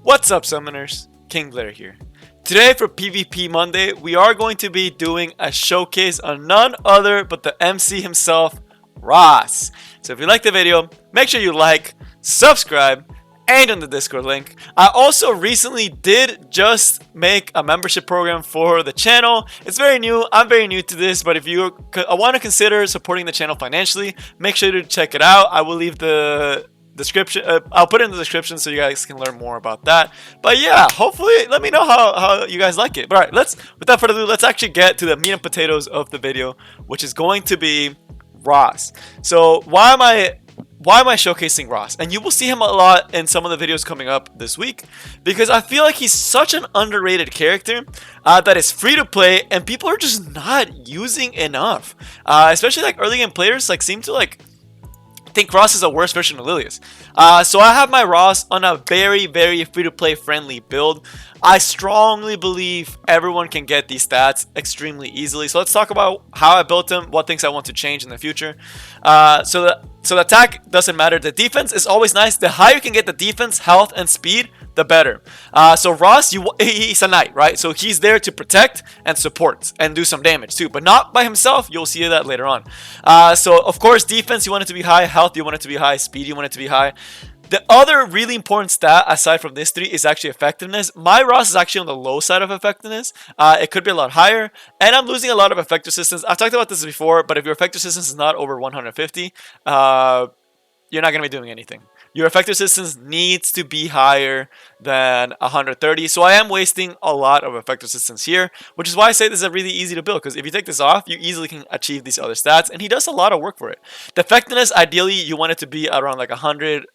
What's up, summoners? King Blair here. Today for PvP Monday, we are going to be doing a showcase on none other but the MC himself, Ross. So if you like the video, make sure you like, subscribe, and on the Discord link. I also recently did just make a membership program for the channel. It's very new. I'm very new to this, but if you want to consider supporting the channel financially, make sure to check it out. I will leave the description. I'll put it in the description so you guys can learn more about that. But yeah, hopefully let me know how you guys like it. But all right, without further ado, let's actually get to the meat and potatoes of the video, which is going to be Ross. So why am I showcasing Ross? And you will see him a lot in some of the videos coming up this week, because I feel like he's such an underrated character that is free to play and people are just not using enough. Especially like early game players seem to think Ross is a worse version of Lilius. So I have my Ross on a very free to play friendly build. I strongly believe everyone can get these stats extremely easily. So let's talk about how I built him, what things I want to change in the future. So the attack doesn't matter. The defense is always nice. The higher you can get the defense, health, and speed, the better. So Ross, he's a knight, right? So he's there to protect and support and do some damage too, but not by himself. You'll see that later on. So of course, defense, you want it to be high. Health, you want it to be high. Speed, you want it to be high. The other really important stat aside from this three is actually effectiveness. My Ross is actually on the low side of effectiveness. It could be a lot higher, and I'm losing a lot of effect resistance. I've talked about this before, but if your effect resistance is not over 150, you're not going to be doing anything. Your effect resistance needs to be higher than 130. So I am wasting a lot of effect resistance here, which is why I say this is a really easy to build, because if you take this off, you easily can achieve these other stats, and he does a lot of work for it. The effectiveness, ideally, you want it to be around like 100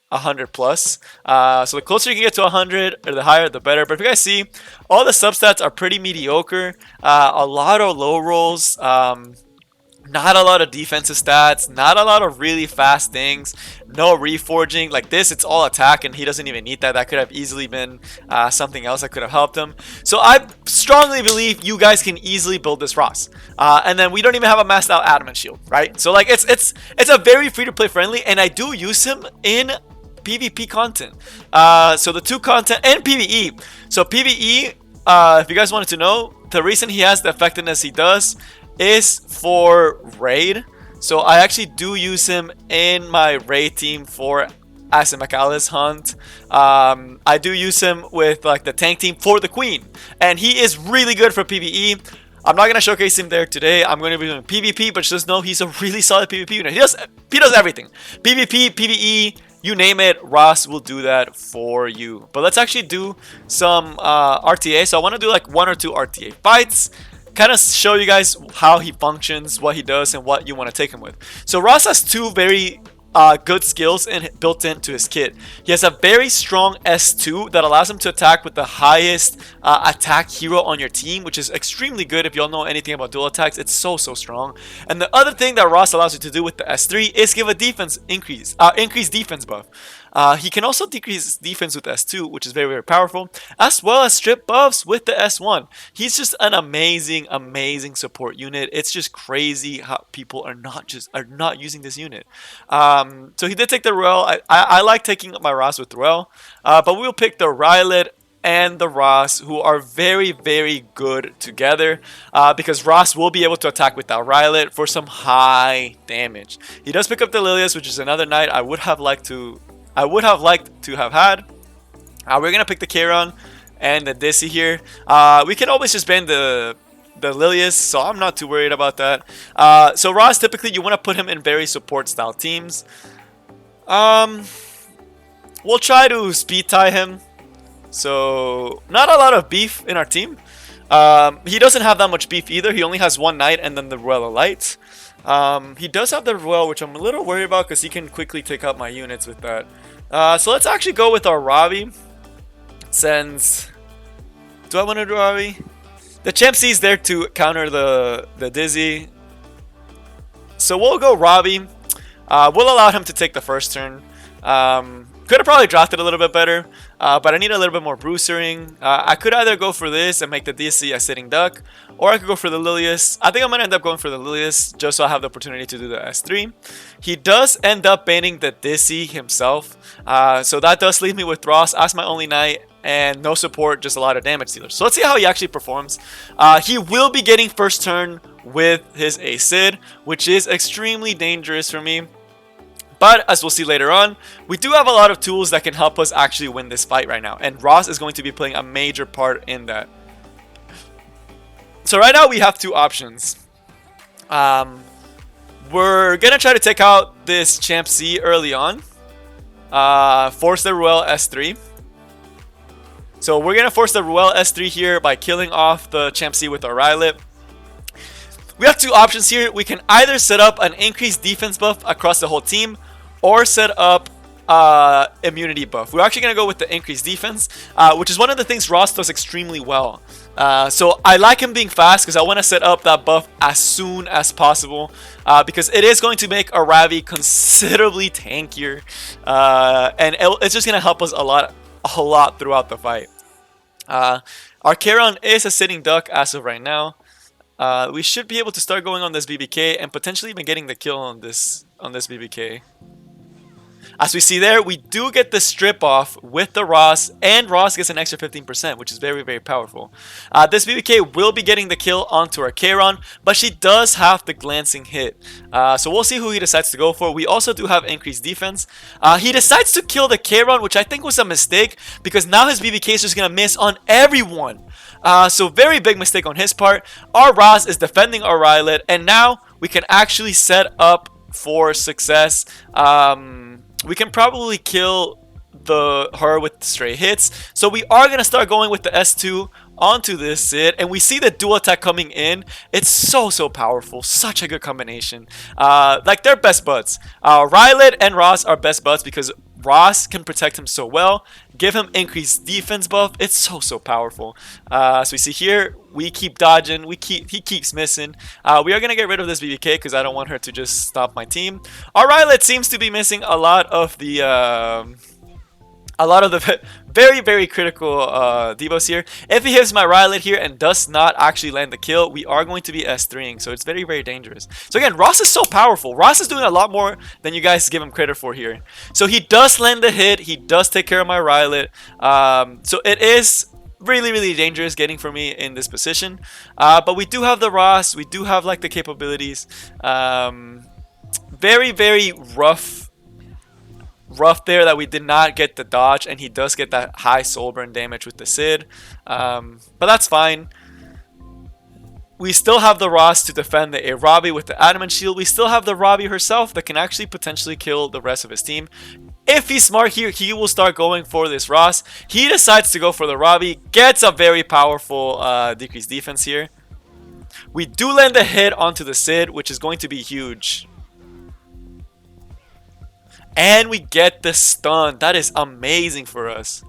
plus. So the closer you can get to 100, or the higher, the better. But if you guys see, all the substats are pretty mediocre. A lot of low rolls. Not a lot of defensive stats, not a lot of really fast things, no reforging. Like this, it's all attack, and he doesn't even need that. That could have easily been something else that could have helped him. So I strongly believe you guys can easily build this Ross. And then we don't even have a maxed out adamant shield, right? So like it's a very free to play friendly, and I do use him in PvP content. So the two content and PvE. So PvE, if you guys wanted to know, the reason he has the effectiveness he does is for raid. So I actually do use him in my raid team for as a McAllis hunt. I do use him with like the tank team for the queen, and he is really good for PvE. I'm not gonna showcase him there today. I'm gonna be doing PvP, but just know he's a really solid PvP unit. He does everything. PvP, PvE, you name it, Ross will do that for you. But let's actually do some RTA. So I want to do like 1 or 2 RTA fights, kind of show you guys how he functions, what he does, and what you want to take him with. So Ross has two very good skills built into his kit. He has a very strong S2 that allows him to attack with the highest attack hero on your team, which is extremely good. If you all know anything about dual attacks, it's so strong. And the other thing that Ross allows you to do with the S3 is give a defense increased defense buff. He can also decrease defense with S2, which is very powerful, as well as strip buffs with the S1. He's just an amazing support unit. It's just crazy how people are not using this unit. So he did take the Ruel. I like taking my Ross with Ruel, but we'll pick the Rylet and the Ross, who are very good together, because Ross will be able to attack with that Rylet for some high damage. He does pick up the Lilius, which is another knight I would have liked to have had. We're gonna pick the Charon and the Dizzy here. We can always just ban the Lilius, so I'm not too worried about that. So Ross, typically you want to put him in very support style teams. We'll try to speed tie him. So not a lot of beef in our team. He doesn't have that much beef either. He only has one knight and then the Ruel Light. He does have the Ruel, which I'm a little worried about because he can quickly take out my units with that. So let's actually go with our Ravi. Since, do I want to do Ravi? The Champ C is there to counter the Dizzy. So we'll go Ravi. We'll allow him to take the first turn. Could have probably drafted a little bit better, but I need a little bit more bruisering. I could either go for this and make the DC a sitting duck, or I could go for the Lilius. I think I'm going to end up going for the Lilius, just so I have the opportunity to do the S3. He does end up banning the DC himself, so that does leave me with Ross as my only knight, and no support, just a lot of damage dealers. So let's see how he actually performs. He will be getting first turn with his Acid, which is extremely dangerous for me. But as we'll see later on, we do have a lot of tools that can help us actually win this fight right now. And Ross is going to be playing a major part in that. So right now we have two options. We're going to try to take out this Champ C early on. Force the Ruel S3. So we're going to force the Ruel S3 here by killing off the Champ C with our Rylet. We have two options here. We can either set up an increased defense buff across the whole team, or set up immunity buff. We're actually going to go with the increased defense, which is one of the things Ross does extremely well. So I like him being fast because I want to set up that buff as soon as possible, because it is going to make our Ravi considerably tankier, and it's just going to help us a lot throughout the fight. Our Charon is a sitting duck as of right now. We should be able to start going on this BBK and potentially even getting the kill on this BBK. As we see there, we do get the strip off with the Ross, and Ross gets an extra 15%, which is very, very powerful. This BBK will be getting the kill onto our Charon, but she does have the glancing hit. So we'll see who he decides to go for. We also do have increased defense. He decides to kill the Charon, which I think was a mistake, because now his BBK is just going to miss on everyone. So very big mistake on his part. Our Ross is defending our Rylet, and now we can actually set up for success. We can probably kill her with stray hits. So we are going to start going with the S2 onto this Sid, and we see the dual attack coming in. It's so powerful. Such a good combination. Like, they're best buds. Rylet and Ross are best buds because Ross can protect him so well. Give him increased defense buff. It's so powerful. So we see here, we keep dodging. He keeps missing. We are going to get rid of this BBK because I don't want her to just stop my team. Our Rylet seems to be missing a lot of the very critical devos here. If he hits my Rylet here and does not actually land the kill, we are going to be S3ing, so it's very dangerous. So again, Ross is so powerful. Ross is doing a lot more than you guys give him credit for here. So he does land the hit. He does take care of my Rylet. So it is really dangerous getting for me in this position. But we do have the Ross. We do have like the capabilities. Very rough there that we did not get the dodge, and he does get that high soul burn damage with the Sid, but that's fine. We still have the Ross to defend the Arabi with the adamant shield. We still have the Rabi herself that can actually potentially kill the rest of his team. If he's smart here, he will start going for this Ross. He decides to go for the Rabi, gets a very powerful decreased defense here. We do land the hit onto the Sid, which is going to be huge. And we get the stun. That is amazing for us.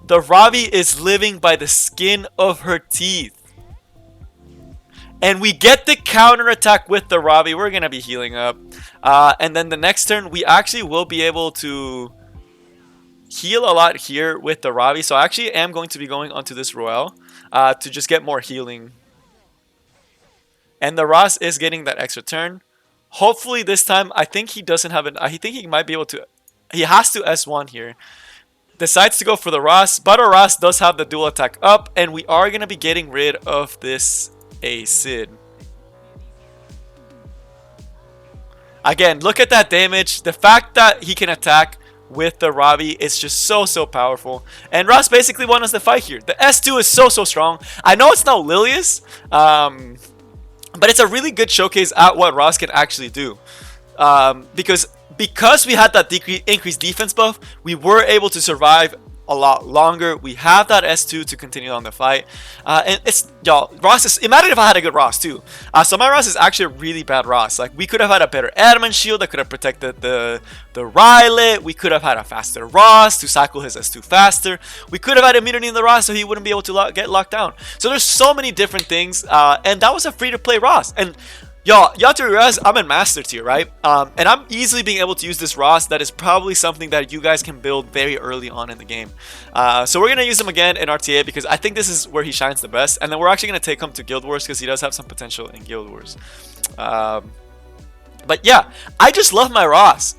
The Ravi is living by the skin of her teeth. And we get the counter attack with the Ravi. We're going to be healing up. And then the next turn, we actually will be able to heal a lot here with the Ravi. So I actually am going to be going onto this Roel to just get more healing. And the Ross is getting that extra turn. Hopefully this time, I think he doesn't have it. I think he might be able to. He has to S1 here. Decides to go for the Ross, but our Ross does have the dual attack up, and we are going to be getting rid of this Sid. Again, look at that damage. The fact that he can attack with the Ravi is just so powerful. And Ross basically won us the fight here. The S2 is so strong. I know it's not Lilius, but it's a really good showcase at what Ross can actually do. Because we had that increased defense buff, we were able to survive a lot longer. We have that S2 to continue on the fight. And it's, y'all, Ross is, imagine if I had a good Ross too. So my Ross is actually a really bad Ross. Like, we could have had a better adamant shield that could have protected the Rylet. We could have had a faster Ross to cycle his S2 faster. We could have had immunity in the Ross so he wouldn't be able to get locked down. So there's so many different things. And that was a free-to-play Ross. And y'all have to realize I'm in Master Tier, right? And I'm easily being able to use this Ross. That is probably something that you guys can build very early on in the game. So we're going to use him again in RTA because I think this is where he shines the best. And then we're actually going to take him to Guild Wars because he does have some potential in Guild Wars. But yeah, I just love my Ross.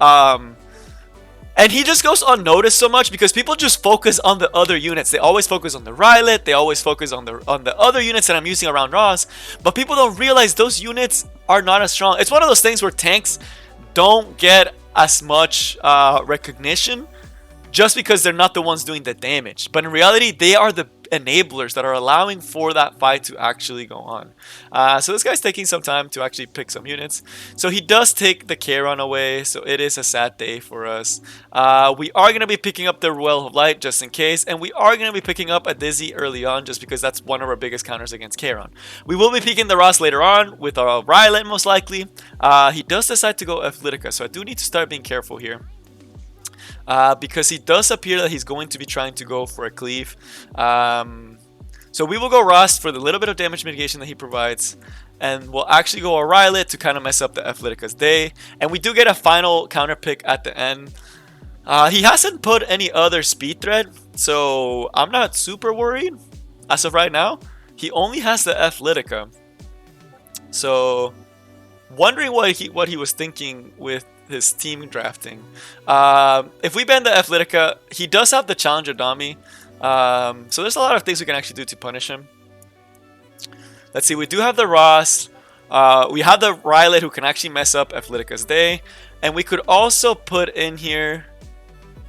And he just goes unnoticed so much because people just focus on the other units. They always focus on the Rylet. They always focus on the other units that I'm using around Ross. But people don't realize those units are not as strong. It's one of those things where tanks don't get as much recognition just because they're not the ones doing the damage. But in reality, they are the enablers that are allowing for that fight to actually go on. So this guy's taking some time to actually pick some units. So he does take the Charon away, so it is a sad day for us. We are going to be picking up the Well of Light just in case, and we are going to be picking up a Dizzy early on just because that's one of our biggest counters against Charon. We will be picking the Ross later on with our Rylet most likely. He does decide to go Athletica, so I do need to start being careful here. Because he does appear that he's going to be trying to go for a cleave. So we will go Ross for the little bit of damage mitigation that he provides. And we'll actually go a Rylet to kind of mess up the Athletica's day. And we do get a final counter pick at the end. He hasn't put any other speed threat, so I'm not super worried as of right now. He only has the Athletica. So wondering what he was thinking with his team drafting. If we ban the Athletica, he does have the Challenger Dummy. So there's a lot of things we can actually do to punish him. Let's see, we do have the Ross. We have the Rylet who can actually mess up Athletica's day. And we could also put in here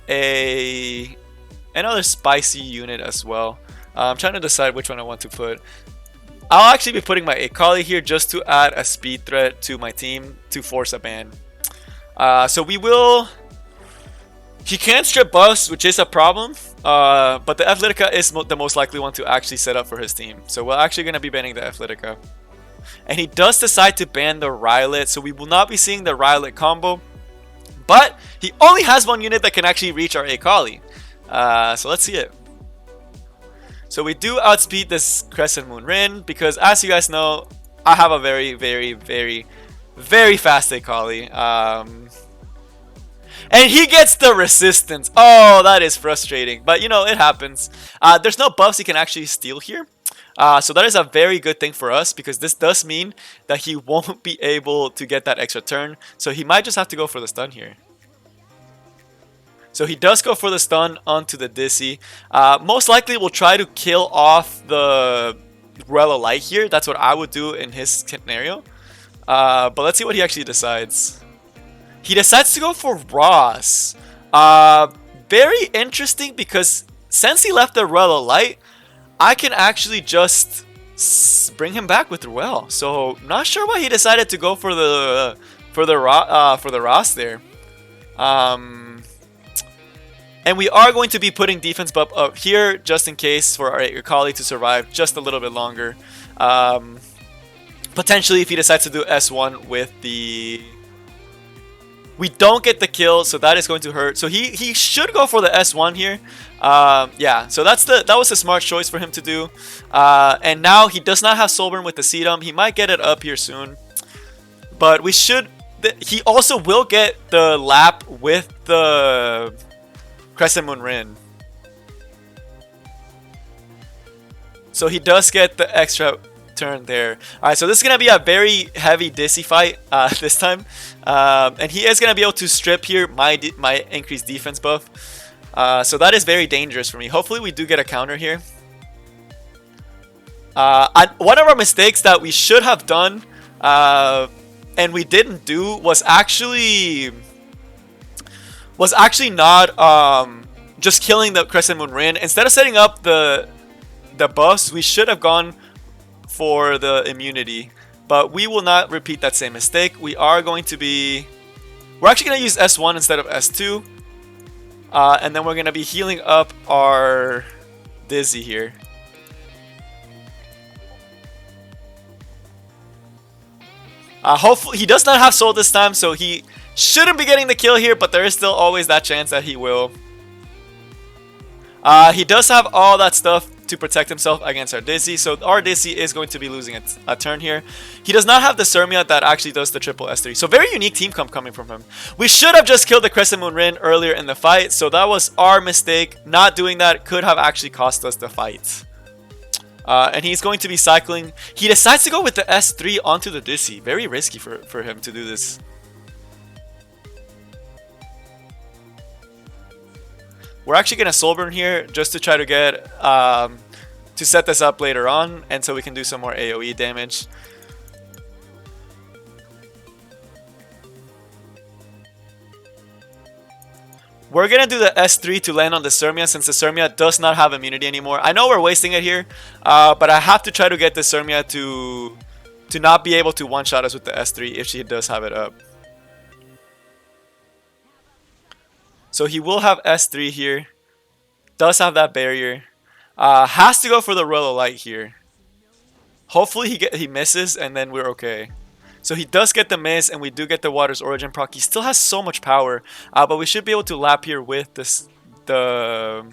another spicy unit as well. I'm trying to decide which one I want to put. I'll actually be putting my Akali here just to add a speed threat to my team to force a ban. So we will... He can't strip buffs, which is a problem. But the Athletica is the most likely one to actually set up for his team. So we're actually going to be banning the Athletica. And he does decide to ban the Rylet. So we will not be seeing the Rylet combo. But he only has one unit that can actually reach our Akali. So let's see it. So we do outspeed this Crescent Moon Rin. Because as you guys know, I have a very, very, very... very fast Akali. And he gets the resistance. Oh, that is frustrating. But, you know, it happens. There's no buffs he can actually steal here. So that is a very good thing for us. Because this does mean that he won't be able to get that extra turn. So he might just have to go for the stun here. So he does go for the stun onto the Dizzy. Most likely we'll try to kill off the Ruella Light here. That's what I would do in his scenario. But let's see what he actually decides. He decides to go for Ross. Very interesting because since he left the Ruella Light, I can actually just bring him back with Ruel. So not sure why he decided to go for the Ross there. And we are going to be putting defense buff up here just in case for our Akali to survive just a little bit longer. Potentially if he decides to do S1 with the... We don't get the kill, so that is going to hurt. So he should go for the S1 here. Yeah, so that was a smart choice for him to do. And now he does not have Soulburn with the Sedum. He might get it up here soon. But we should... He also will get the lap with the Crescent Moon Rin. So he does get the extra turn there. Alright, so this is going to be a very heavy Dizzy fight this time. And he is going to be able to strip here my increased defense buff. So that is very dangerous for me. Hopefully we do get a counter here. One of our mistakes that we should have done and we didn't do was actually not just killing the Crescent Moon Rin. Instead of setting up the buffs, we should have gone for the immunity, but we will not repeat that same mistake. We're actually going to use S1 instead of S2, and then we're going to be healing up our Dizzy here. Hopefully he does not have soul this time, so he shouldn't be getting the kill here, but there is still always that chance that he will. He does have all that stuff to protect himself against our Dizzy, so our Dizzy is going to be losing a turn here. He does not have the Sermia that actually does the triple S3, so very unique team coming from him. We should have just killed the Crescent Moon Rin earlier in the fight, so that was our mistake. Not doing that could have actually cost us the fight. And he's going to be cycling. He decides to go with the S3 onto the Dizzy. Very risky for him to do this. We're actually gonna soul burn here just to try to get to set this up later on, and so we can do some more AoE damage. We're gonna do the S3 to land on the Sermia, since the Sermia does not have immunity anymore. I know we're wasting it here, but I have to try to get the Sermia to not be able to one-shot us with the S3 if she does have it up. So he will have S3 here. Does have that barrier. Has to go for the Royal Light here. Hopefully he misses, and then we're okay. So he does get the miss, and we do get the Water's Origin proc. He still has so much power, but we should be able to lap here with the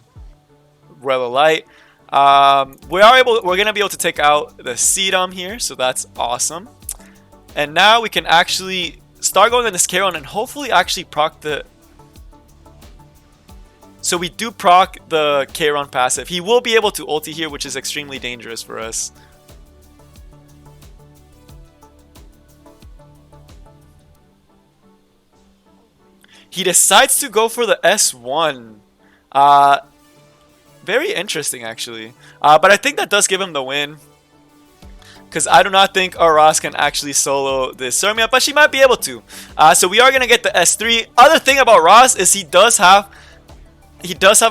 Royal Light. We're gonna be able to take out the Sedum here, so that's awesome. And now we can actually start going on this Charon and hopefully actually proc the. So we do proc the Charon passive. He will be able to ulti here, which is extremely dangerous for us. He decides to go for the S1. Very interesting, actually. But I think that does give him the win. Because I do not think our Ross can actually solo this Sermia, but she might be able to. So we are going to get the S3. Other thing about Ross is he does have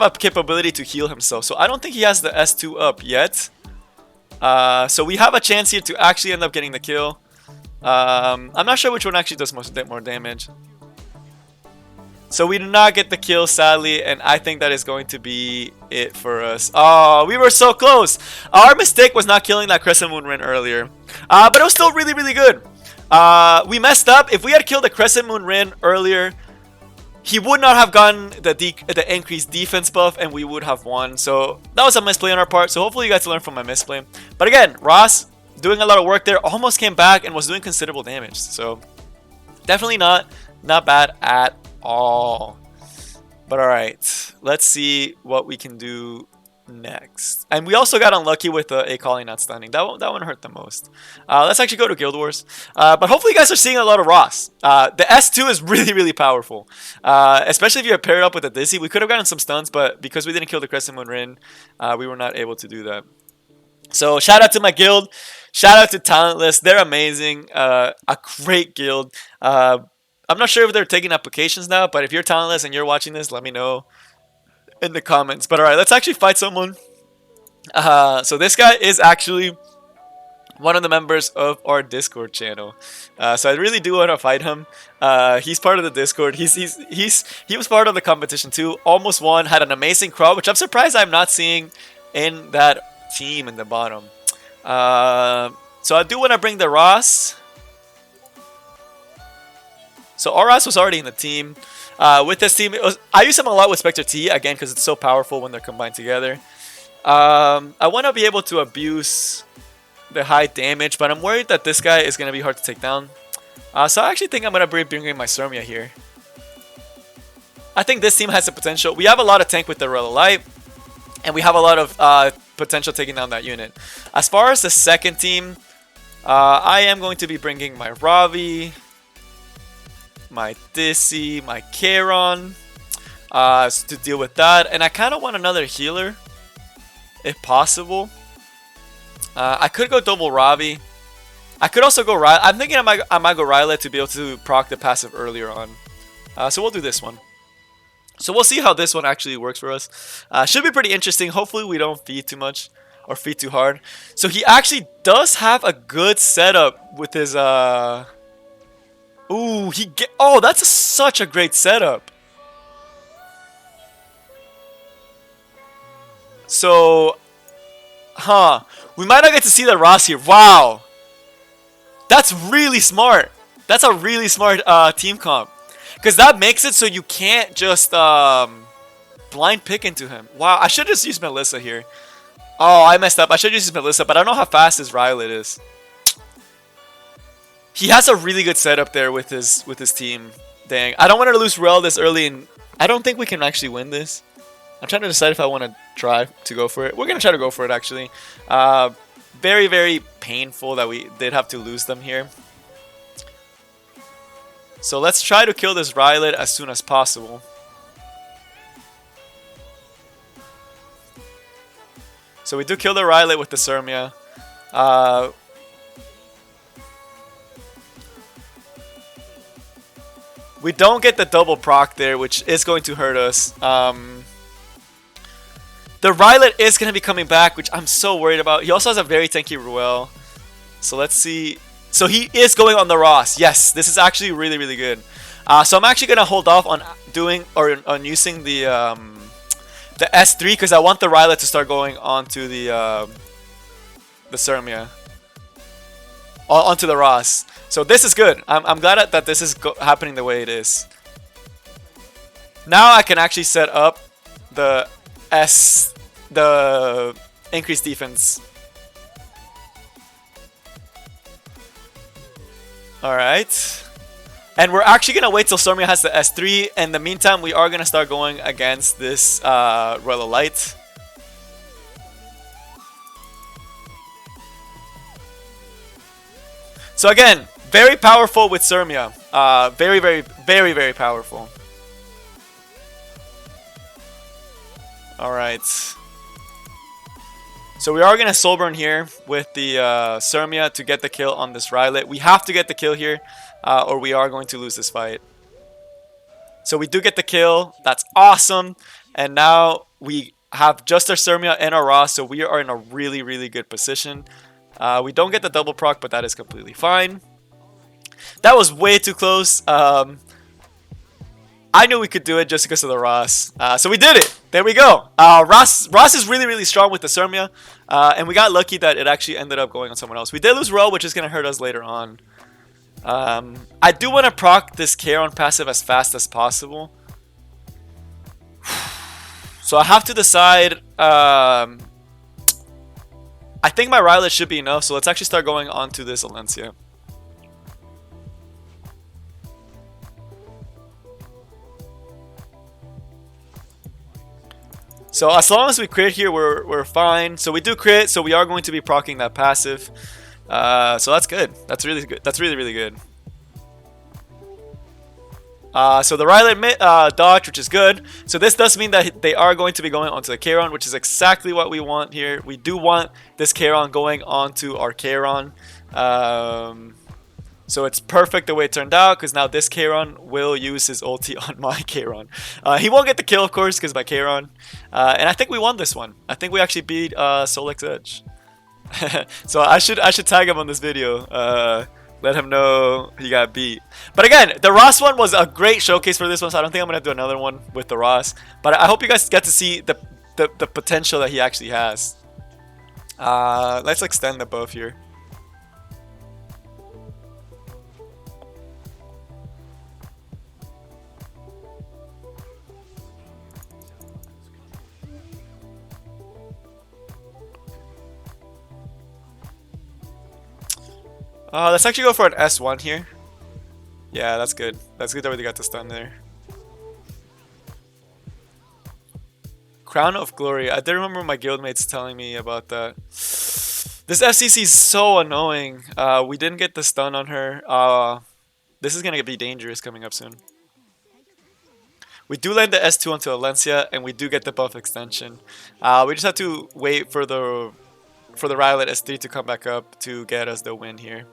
a capability to heal himself. So I don't think he has the S2 up yet. So we have a chance here to actually end up getting the kill. I'm not sure which one actually does more damage. So we do not get the kill, sadly, and I think that is going to be it for us. Oh, we were so close. Our mistake was not killing that Crescent Moon Rin earlier. But it was still really, really good. We messed up. If we had killed the Crescent Moon Rin earlier, he would not have gotten the increased defense buff, and we would have won. So that was a misplay on our part. So hopefully you guys learn from my misplay. But again, Ross doing a lot of work there, almost came back and was doing considerable damage. So definitely not bad at all. But alright, let's see what we can do next. And we also got unlucky with a calling not stunning. That one hurt the most. Let's actually go to Guild Wars. But hopefully you guys are seeing a lot of Ross. The S2 is really, really powerful. Especially if you pair it up with a Dizzy. We could have gotten some stuns, but because we didn't kill the Crescent Moon Rin, we were not able to do that. So shout out to my guild. Shout out to Talentless. They're amazing. A great guild. I'm not sure if they're taking applications now, but if you're talentless and you're watching this, let me know in the comments. But alright, let's actually fight someone. So this guy is actually one of the members of our Discord channel. So I really do want to fight him. He's part of the Discord. He was part of the competition too. Almost won. Had an amazing crowd, which I'm surprised I'm not seeing in that team in the bottom. So I do want to bring the Ross. So Oras was already in the team. With this team, I use him a lot with Spectre T, again, because it's so powerful when they're combined together. I want to be able to abuse the high damage, but I'm worried that this guy is going to be hard to take down. So I actually think I'm going to bring in my Sermia here. I think this team has the potential. We have a lot of tank with the Royal Light, and we have a lot of potential taking down that unit. As far as the second team, I am going to be bringing my Ravi, my Dizzy, my Charon to deal with that. And I kind of want another healer, if possible. I could go double Ravi. I could also go Ryla. I'm thinking I might go Ryla to be able to proc the passive earlier on. So we'll do this one. So we'll see how this one actually works for us. Should be pretty interesting. Hopefully we don't feed too much or feed too hard. So he actually does have a good setup with his ooh, oh, that's such a great setup. So, we might not get to see the Ross here. Wow, that's really smart. That's a really smart team comp, because that makes it so you can't just blind pick into him. Wow, I should just use Melissa here. Oh, I messed up. I should use Melissa, but I don't know how fast his Rylet is. He has a really good setup there with his team. Dang, I don't want to lose Rel this early, and I don't think we can actually win this. I'm trying to decide if I want to try to go for it. We're gonna try to go for it actually. Very, very painful that we did have to lose them here. So let's try to kill this Rylet as soon as possible. So we do kill the Rylait with the Surmia. We don't get the double proc there, which is going to hurt us. The Rylait is going to be coming back, which I'm so worried about. He also has a very tanky Ruel. So let's see. So he is going on the Ross. Yes, this is actually really, really good. So I'm actually going to hold off on doing or on using the S3 because I want the Rylait to start going onto the Surmia. Onto the Ross. So this is good. I'm glad that this is happening the way it is. Now I can actually set up the increased defense. Alright. And we're actually going to wait till Surmia has the S3. In the meantime, we are going to start going against this Royal Light. So again, very powerful with Surmia. Very, very, very, very powerful. Alright. So we are going to Soul Burn here with the Surmia to get the kill on this Rylait. We have to get the kill here or we are going to lose this fight. So we do get the kill. That's awesome. And now we have just our Surmia and our Ross. So we are in a really, really good position. We don't get the double proc, but that is completely fine. That was way too close. I knew we could do it just because of the Ross. So we did it. There we go. Ross is really, really strong with the Surmia. And we got lucky that it actually ended up going on someone else. We did lose Ro, which is going to hurt us later on. I do want to proc this Charon passive as fast as possible. So I have to decide. I think my Rylait should be enough. So let's actually start going on to this Alencia. So as long as we crit here, we're fine. So we do crit, so we are going to be proccing that passive. So that's good. That's really good. That's really, really good. So the Rylait dodge, which is good. So this does mean that they are going to be going onto the Charon, which is exactly what we want here. We do want this Charon going onto our Charon. So it's perfect the way it turned out, because now this Charon will use his ulti on my Charon. He won't get the kill, of course, because my Charon. And I think we won this one. I think we actually beat Solix Edge. So I should tag him on this video. Let him know he got beat. But again, the Ross one was a great showcase for this one, so I don't think I'm going to do another one with the Ross. But I hope you guys get to see the potential that he actually has. Let's extend the buff here. Let's actually go for an S1 here. Yeah, that's good. That's good that we got the stun there. Crown of Glory. I did remember my guildmates telling me about that. This FCC is so annoying. We didn't get the stun on her. This is going to be dangerous coming up soon. We do land the S2 onto Alencia, and we do get the buff extension. We just have to wait for the Rylait S3 to come back up to get us the win here.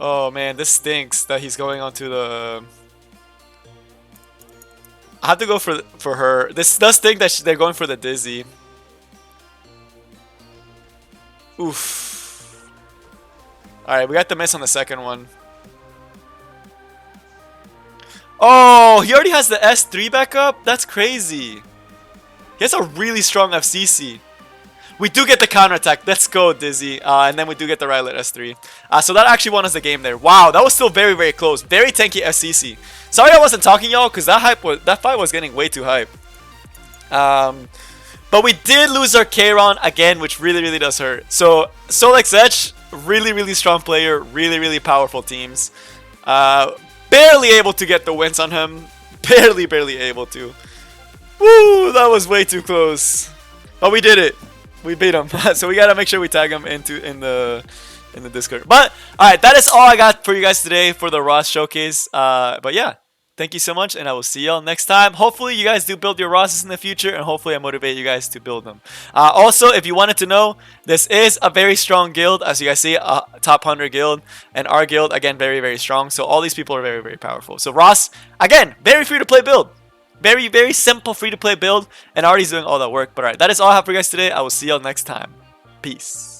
Oh man, this stinks that he's going onto the... I have to go for her. This does stink that they're going for the Dizzy. Oof. Alright, we got the miss on the second one. Oh, he already has the S3 back up? That's crazy. He has a really strong FCC. We do get the counterattack. Let's go, Dizzy. And then we do get the Rylait S3. So that actually won us the game there. Wow, that was still very, very close. Very tanky FCC. Sorry I wasn't talking, y'all, because that fight was getting way too hype. But we did lose our Charon again, which really, really does hurt. So Solix Edge, really, really strong player. Really, really powerful teams. Barely able to get the wins on him. Barely, barely able to. Woo, that was way too close. But we did it. We beat him. So we gotta make sure we tag him in the in the Discord. But alright, that is all I got for you guys today for the Ross showcase. But yeah, thank you so much, and I will see y'all next time. Hopefully you guys do build your Rosses in the future, and hopefully I motivate you guys to build them. Also, if you wanted to know, this is a very strong guild. As you guys see, a top 100 guild, and our guild, again, very, very strong. So all these people are very, very powerful. So Ross, again, very free to play build. Very, very simple free to play build, and already doing all that work. But alright, that is all I have for you guys today. I will see y'all next time. Peace.